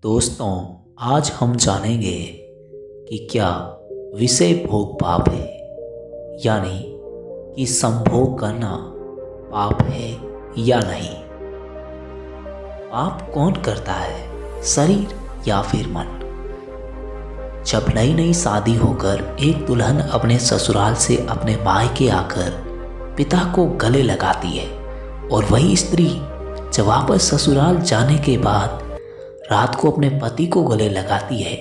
दोस्तों, आज हम जानेंगे कि क्या विषय भोग पाप है, यानी कि संभोग करना पाप है या नहीं। पाप कौन करता है, शरीर या फिर मन। जब नई नई शादी होकर एक दुल्हन अपने ससुराल से अपने मायके आकर पिता को गले लगाती है और वही स्त्री जब वापस ससुराल जाने के बाद रात को अपने पति को गले लगाती है,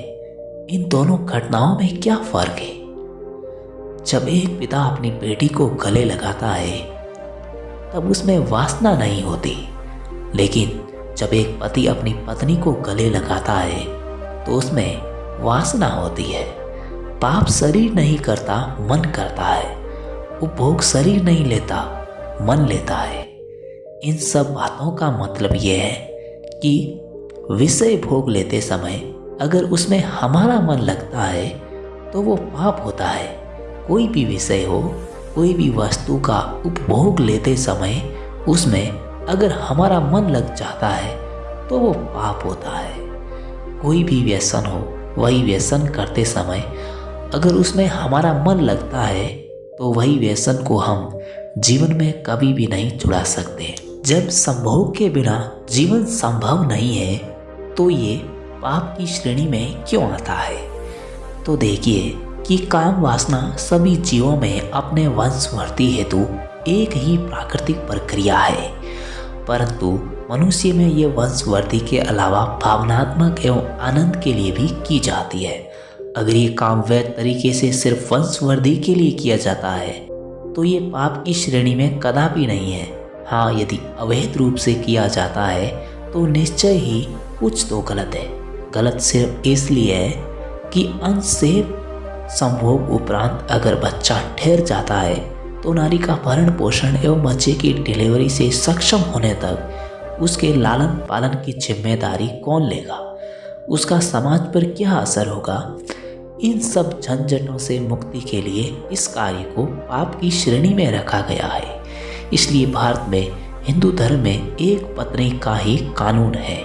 इन दोनों घटनाओं में क्या फर्क है। जब एक पिता अपनी बेटी को गले लगाता है तब उसमें वासना नहीं होती, लेकिन जब एक पति अपनी पत्नी को गले लगाता है तो उसमें वासना होती है। पाप शरीर नहीं करता, मन करता है। उपभोग शरीर नहीं लेता, मन लेता है। इन सब बातों का मतलब यह है कि विषय भोग लेते समय अगर उसमें हमारा मन लगता है तो वो पाप होता है। कोई भी विषय हो, कोई भी वस्तु का उपभोग लेते समय उसमें अगर हमारा मन लग जाता है तो वो पाप होता है। कोई भी व्यसन हो, वही व्यसन करते समय अगर उसमें हमारा मन लगता है तो वही व्यसन को हम जीवन में कभी भी नहीं छुड़ा सकते। जब संभोग के बिना जीवन संभव नहीं है तो ये पाप की श्रेणी में क्यों आता है। तो देखिए कि काम वासना सभी जीवों में अपने वंशवृद्धि हेतु एक ही प्राकृतिक प्रक्रिया है, परंतु मनुष्य में ये वंशवृद्धि के अलावा भावनात्मक एवं आनंद के लिए भी की जाती है। अगर ये काम वैध तरीके से सिर्फ वंशवृद्धि के लिए किया जाता है तो ये पाप की श्रेणी में कदापि नहीं है। हाँ, यदि अवैध रूप से किया जाता है तो निश्चय ही कुछ तो गलत है। गलत सिर्फ इसलिए है कि अंश से संभोग उपरांत अगर बच्चा ठहर जाता है तो नारी का भरण पोषण एवं बच्चे की डिलीवरी से सक्षम होने तक उसके लालन पालन की जिम्मेदारी कौन लेगा, उसका समाज पर क्या असर होगा। इन सब झंझटों से मुक्ति के लिए इस कार्य को पाप की श्रेणी में रखा गया है। इसलिए भारत में हिंदू धर्म में एक पत्नी का ही कानून है।